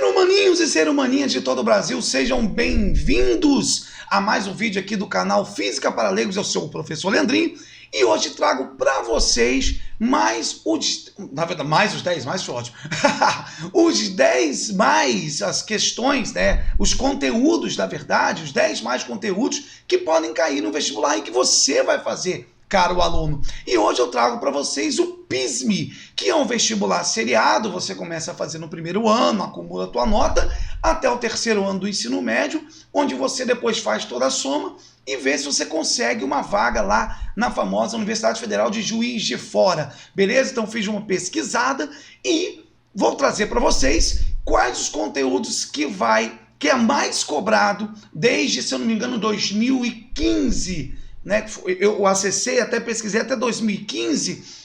Ser humaninhos e ser humaninhas de todo o Brasil, sejam bem-vindos a mais um vídeo aqui do canal Física para Leigos. Eu sou o professor Leandrinho e hoje trago para vocês mais os 10, mais foi ótimo, os 10 mais as questões, né, os conteúdos, na verdade, os 10 mais conteúdos que podem cair no vestibular e que você vai fazer, caro aluno. E hoje eu trago para vocês o PISME, que é um vestibular seriado. Você começa a fazer no primeiro ano, acumula a tua nota, até o terceiro ano do ensino médio, onde você depois faz toda a soma e vê se você consegue uma vaga lá na famosa Universidade Federal de Juiz de Fora. Beleza? Então fiz uma pesquisada e vou trazer para vocês quais os conteúdos que é mais cobrado desde, se eu não me engano, 2015, né? Eu acessei, até pesquisei até 2015,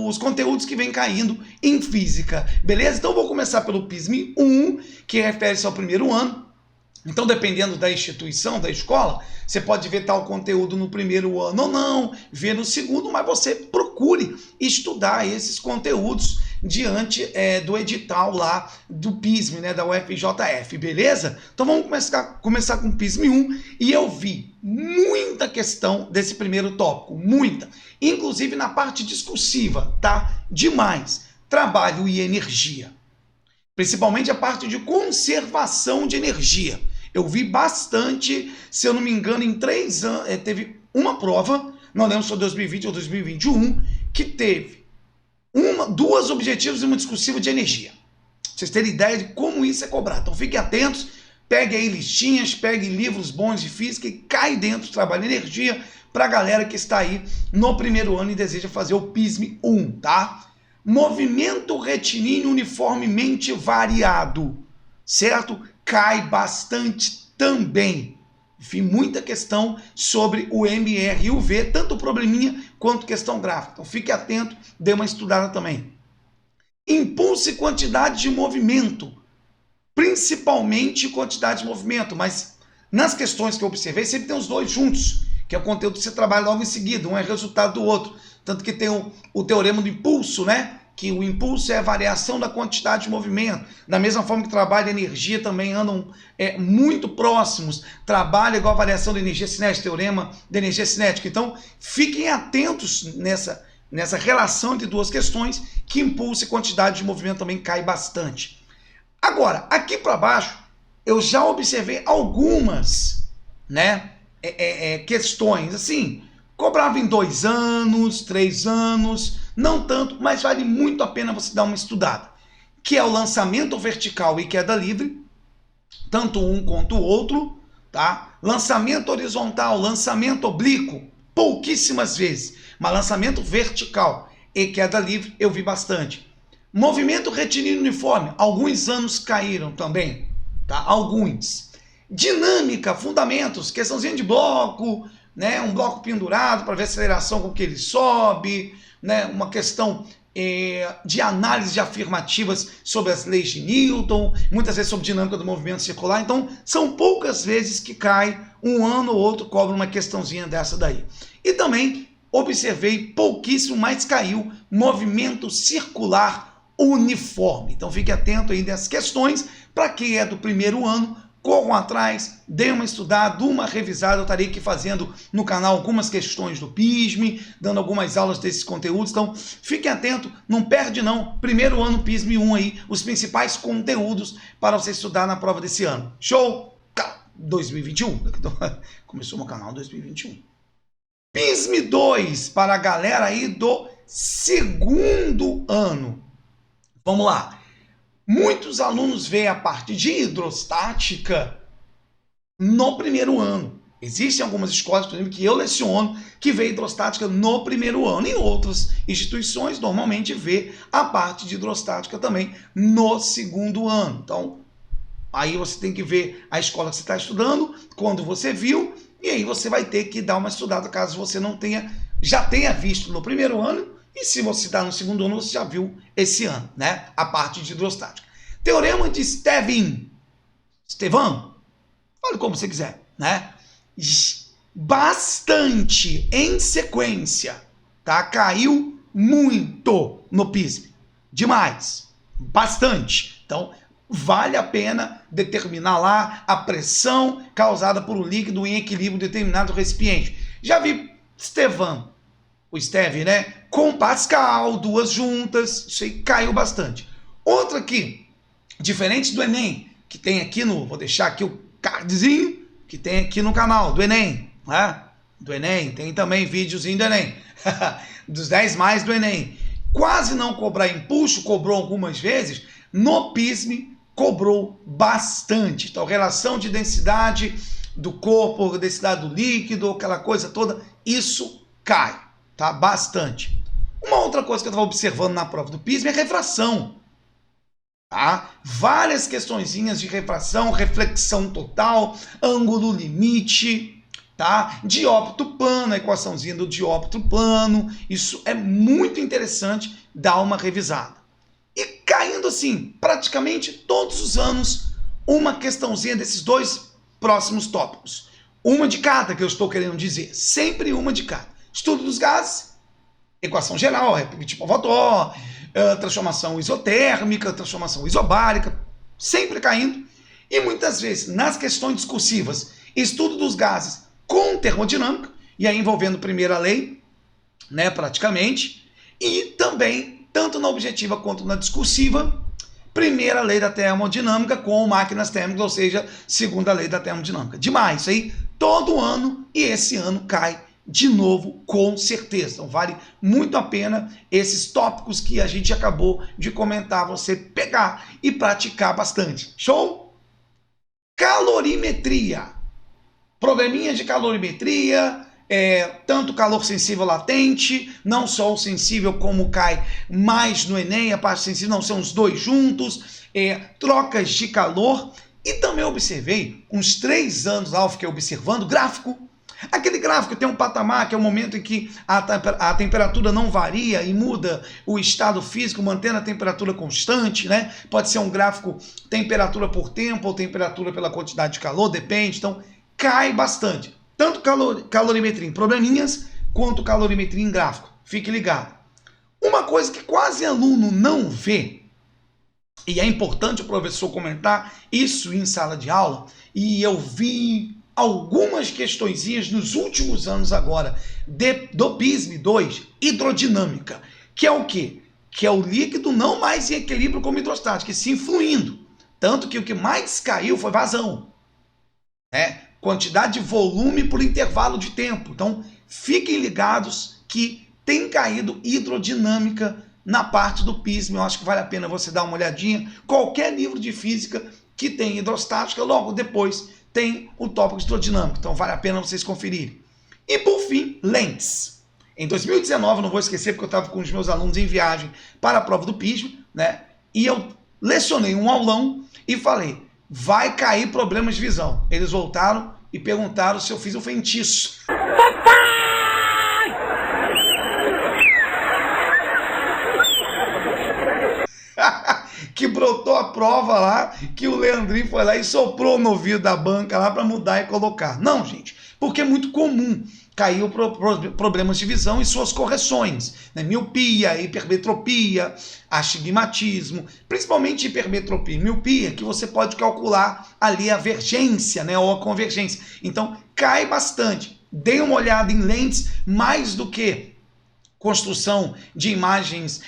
os conteúdos que vem caindo em física, beleza? Então eu vou começar pelo PISME 1, que refere-se ao primeiro ano. Então, dependendo da instituição, da escola, você pode ver tal conteúdo no primeiro ano ou não, ver no segundo, mas você procure estudar esses conteúdos diante do edital lá do PISME, né, da UFJF, beleza? Então vamos começar com o PISME 1, e eu vi muita questão desse primeiro tópico, muita, inclusive na parte discursiva, tá? Demais. Trabalho e energia. Principalmente a parte de conservação de energia. Eu vi bastante, se eu não me engano, em 3 anos, teve uma prova, não lembro se foi 2020 ou 2021, que teve duas objetivos e uma discursiva de energia. Pra vocês terem ideia de como isso é cobrado. Então fiquem atentos, peguem aí listinhas, peguem livros bons de física e cai dentro do trabalho de energia para a galera que está aí no primeiro ano e deseja fazer o PISME 1, tá? Movimento retilíneo uniformemente variado, certo? Cai bastante também. Enfim, muita questão sobre o MR e o V, tanto probleminha quanto questão gráfica. Então fique atento, dê uma estudada também. Impulso e quantidade de movimento, principalmente quantidade de movimento, mas nas questões que eu observei sempre tem os dois juntos, que é o conteúdo que você trabalha logo em seguida, um é resultado do outro. Tanto que tem o teorema do impulso, né? Que o impulso é a variação da quantidade de movimento. Da mesma forma que trabalho e energia também andam muito próximos. Trabalho igual a variação da energia cinética, teorema da energia cinética. Então, fiquem atentos nessa relação entre duas questões, que impulso e quantidade de movimento também cai bastante. Agora, aqui para baixo, eu já observei algumas, né, questões, assim, cobrava em 2 anos, 3 anos, não tanto, mas vale muito a pena você dar uma estudada. Que é o lançamento vertical e queda livre, tanto um quanto o outro, tá? Lançamento horizontal, lançamento oblíquo, pouquíssimas vezes, mas lançamento vertical e queda livre eu vi bastante. Movimento retilíneo uniforme, alguns anos caíram também, tá? Alguns. Dinâmica, fundamentos, questãozinha de bloco, né, um bloco pendurado para ver a aceleração com que ele sobe, né, uma questão de análise de afirmativas sobre as leis de Newton, muitas vezes sobre dinâmica do movimento circular. Então, são poucas vezes que cai, um ano ou outro cobra uma questãozinha dessa daí. E também observei pouquíssimo, mas caiu movimento circular uniforme. Então, fique atento aí dessas questões. Para quem é do primeiro ano, corram atrás, deem uma estudada, uma revisada. Eu estarei aqui fazendo no canal algumas questões do PISME, dando algumas aulas desses conteúdos. Então, fiquem atentos, não perde não. Primeiro ano PISME 1 aí, os principais conteúdos para você estudar na prova desse ano. Show? 2021. Começou meu canal em 2021. PISME 2, para a galera aí do segundo ano. Vamos lá. Muitos alunos veem a parte de hidrostática no primeiro ano. Existem algumas escolas, por exemplo, que eu leciono, que vê hidrostática no primeiro ano. Em outras instituições, normalmente vê a parte de hidrostática também no segundo ano. Então, aí você tem que ver a escola que você está estudando, quando você viu, e aí você vai ter que dar uma estudada, caso você não já tenha visto no primeiro ano. E se você está no segundo ano, você já viu esse ano, né? A parte de hidrostática. Teorema de Estevão, fale como você quiser, né? Bastante em sequência, tá? Caiu muito no PISME. Demais. Bastante. Então, vale a pena determinar lá a pressão causada por um líquido em equilíbrio em determinado recipiente. Já vi o Steve, né, com Pascal, duas juntas, isso aí caiu bastante. Outra aqui, diferente do Enem, que tem aqui vou deixar aqui o cardzinho, que tem aqui no canal do Enem, né? Do Enem, tem também videozinho do Enem, dos 10 mais do Enem. Quase não cobrar empuxo, cobrou algumas vezes, no PISM cobrou bastante. Então, relação de densidade do corpo, densidade do líquido, aquela coisa toda, isso cai, tá? Bastante. Uma outra coisa que eu estava observando na prova do PISM é refração. Tá? Várias questõezinhas de refração, reflexão total, ângulo limite, tá? Dióptro plano, a equaçãozinha do dióptro plano, isso é muito interessante, dar uma revisada. E caindo assim, praticamente todos os anos, uma questãozinha desses dois próximos tópicos. Uma de cada, que eu estou querendo dizer, sempre uma de cada. Estudo dos gases, equação geral, tipo Avogadro, transformação isotérmica, transformação isobárica, sempre caindo. E muitas vezes, nas questões discursivas, estudo dos gases com termodinâmica, e aí envolvendo primeira lei, né, praticamente, e também, tanto na objetiva quanto na discursiva, primeira lei da termodinâmica com máquinas térmicas, ou seja, segunda lei da termodinâmica. Demais, isso aí todo ano, e esse ano cai de novo, com certeza. Então vale muito a pena esses tópicos que a gente acabou de comentar, você pegar e praticar bastante. Show? Calorimetria. Probleminhas de calorimetria, tanto calor sensível latente, não só o sensível como cai mais no Enem, a parte sensível, não, são os dois juntos, trocas de calor. E também observei, uns 3 anos lá eu fiquei observando, gráfico. Aquele gráfico tem um patamar, que é o momento em que a temperatura não varia e muda o estado físico, mantendo a temperatura constante, né? Pode ser um gráfico temperatura por tempo ou temperatura pela quantidade de calor, depende. Então, cai bastante. Tanto calorimetria em probleminhas, quanto calorimetria em gráfico. Fique ligado. Uma coisa que quase aluno não vê, e é importante o professor comentar isso em sala de aula, e eu vi algumas questõezinhas nos últimos anos agora do PISM 2, hidrodinâmica, que é o quê? Que é o líquido não mais em equilíbrio como hidrostático, e sim fluindo. Tanto que o que mais caiu foi vazão. Quantidade de volume por intervalo de tempo. Então, fiquem ligados que tem caído hidrodinâmica na parte do PISM. Eu acho que vale a pena você dar uma olhadinha. Qualquer livro de física que tem hidrostática, logo depois tem o tópico de hidrodinâmica, então vale a pena vocês conferirem. E por fim, lentes. Em 2019, não vou esquecer porque eu estava com os meus alunos em viagem para a prova do PISM, né? E eu lecionei um aulão e falei, vai cair problemas de visão. Eles voltaram e perguntaram se eu fiz um feitiço. Que brotou a prova lá, que o Leandrinho foi lá e soprou no ouvido da banca lá para mudar e colocar. Não, gente, porque é muito comum cair problemas de visão e suas correções, né? Miopia, hipermetropia, astigmatismo, principalmente hipermetropia e miopia, que você pode calcular ali a vergência, né, ou a convergência. Então, cai bastante. Dê uma olhada em lentes, mais do que construção de imagens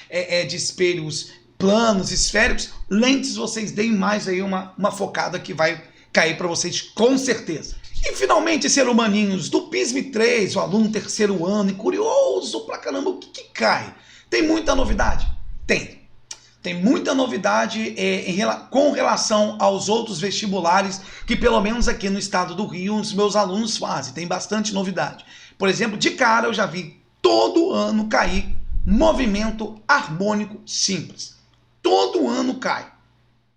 de espelhos planos, esféricos, lentes, vocês deem mais aí uma focada que vai cair para vocês com certeza. E finalmente, ser humaninhos, do PISM 3, o aluno terceiro ano, e curioso pra caramba, o que cai? Tem muita novidade? Tem. Tem muita novidade com relação aos outros vestibulares que pelo menos aqui no estado do Rio os meus alunos fazem. Tem bastante novidade. Por exemplo, de cara eu já vi todo ano cair movimento harmônico simples. Todo ano cai,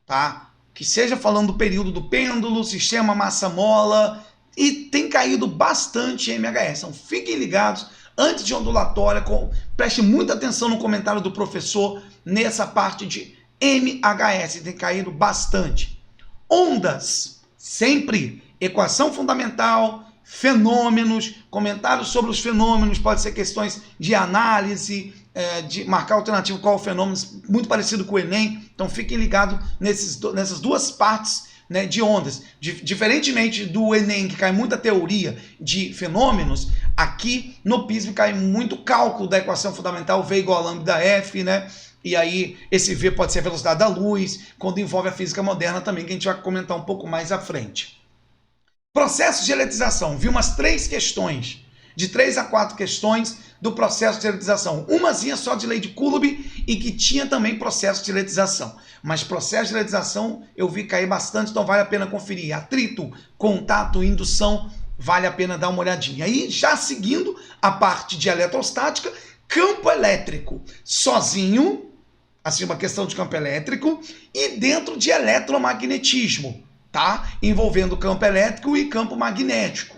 tá? Que seja falando do período do pêndulo, sistema massa-mola, e tem caído bastante MHS. Então fiquem ligados, antes de ondulatória, preste muita atenção no comentário do professor nessa parte de MHS, tem caído bastante. Ondas, sempre, equação fundamental, fenômenos, comentários sobre os fenômenos, pode ser questões de análise, de marcar alternativo qual o fenômeno, muito parecido com o Enem. Então fiquem ligados nessas duas partes, né, de ondas. Diferentemente do Enem, que cai muita teoria de fenômenos, aqui no PISM cai muito cálculo da equação fundamental V igual a lambda F, né? E aí esse V pode ser a velocidade da luz, quando envolve a física moderna também, que a gente vai comentar um pouco mais à frente. Processo de eletização. Vi umas 3 questões, de 3 a 4 questões do processo de eletização. Umazinha só de lei de Coulomb e que tinha também processo de eletização. Mas processo de eletização eu vi cair bastante, então vale a pena conferir. Atrito, contato, indução, vale a pena dar uma olhadinha. Aí, já seguindo a parte de eletrostática, campo elétrico. Sozinho, assim, uma questão de campo elétrico, e dentro de eletromagnetismo, tá? Envolvendo campo elétrico e campo magnético,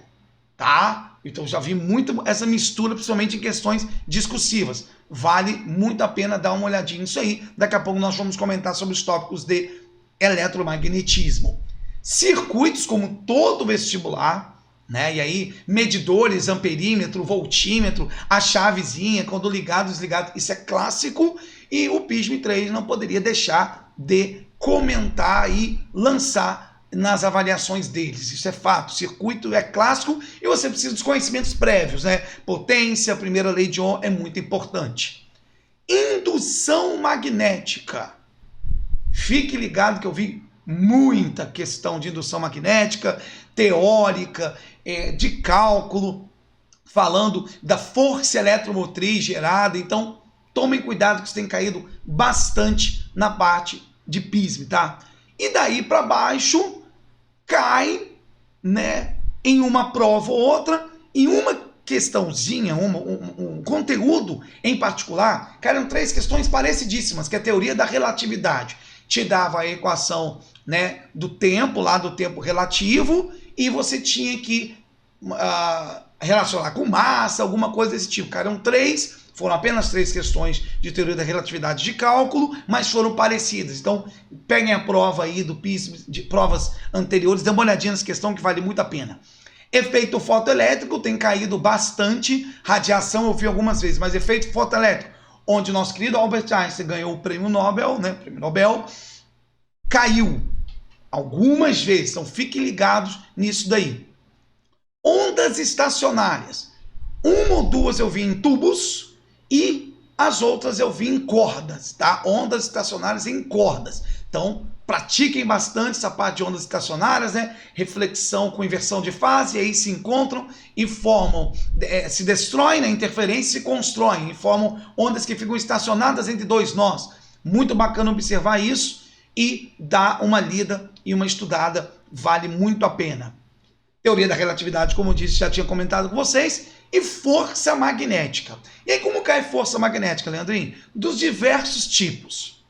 tá? Então já vi muito essa mistura, principalmente em questões discursivas. Vale muito a pena dar uma olhadinha nisso aí. Daqui a pouco nós vamos comentar sobre os tópicos de eletromagnetismo. Circuitos, como todo vestibular, né? E aí, medidores, amperímetro, voltímetro, a chavezinha, quando ligado, desligado, isso é clássico. E o PISM 3 não poderia deixar de comentar e lançar nas avaliações deles. Isso é fato. Circuito é clássico e você precisa dos conhecimentos prévios, né? Potência, primeira lei de Ohm é muito importante. Indução magnética. Fique ligado que eu vi muita questão de indução magnética, teórica, de cálculo, falando da força eletromotriz gerada. Então, tomem cuidado que isso tem caído bastante na parte de PISM, tá? E daí para baixo, cai, né, em uma prova ou outra, em uma questãozinha, um conteúdo em particular, caíram 3 questões parecidíssimas, que é a teoria da relatividade. Te dava a equação, né, do tempo, lá do tempo relativo, e você tinha que relacionar com massa, alguma coisa desse tipo. Caíram 3, foram apenas 3 questões de teoria da relatividade de cálculo, mas foram parecidas. Então, peguem a prova aí do PISM, de provas anteriores, dê uma olhadinha nessa questão que vale muito a pena. Efeito fotoelétrico tem caído bastante, radiação eu vi algumas vezes, mas efeito fotoelétrico, onde o nosso querido Albert Einstein ganhou o prêmio Nobel, né, prêmio Nobel, caiu algumas vezes, então fiquem ligados nisso daí. Ondas estacionárias, 1 ou 2 eu vi em tubos, e as outras eu vi em cordas, tá? Ondas estacionárias em cordas. Então, pratiquem bastante essa parte de ondas estacionárias, né? Reflexão com inversão de fase, e aí se encontram e formam, se destroem na interferência e se constroem, e formam ondas que ficam estacionadas entre 2 nós. Muito bacana observar isso e dar uma lida e uma estudada, vale muito a pena. Teoria da relatividade, como eu disse, já tinha comentado com vocês. E força magnética. E aí como cai força magnética, Leandrinho? Dos diversos tipos.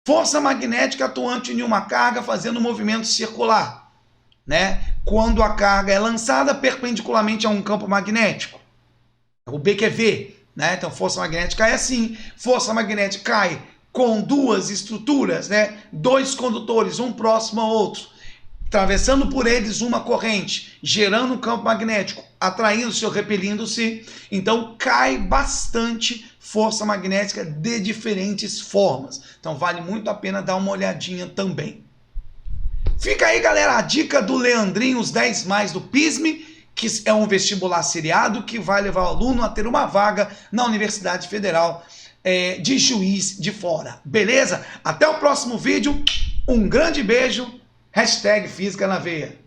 Força magnética atuante em uma carga fazendo um movimento circular, né? Quando a carga é lançada perpendicularmente a um campo magnético. O BQV, né? Então força magnética é assim. Força magnética cai com 2 estruturas, né? 2 condutores, um próximo ao outro, atravessando por eles uma corrente, gerando um campo magnético, atraindo-se ou repelindo-se. Então cai bastante força magnética de diferentes formas. Então vale muito a pena dar uma olhadinha também. Fica aí, galera, a dica do Leandrinho, os 10 mais do PISM, que é um vestibular seriado que vai levar o aluno a ter uma vaga na Universidade Federal de Juiz de Fora. Beleza? Até o próximo vídeo. Um grande beijo. #Física na Veia.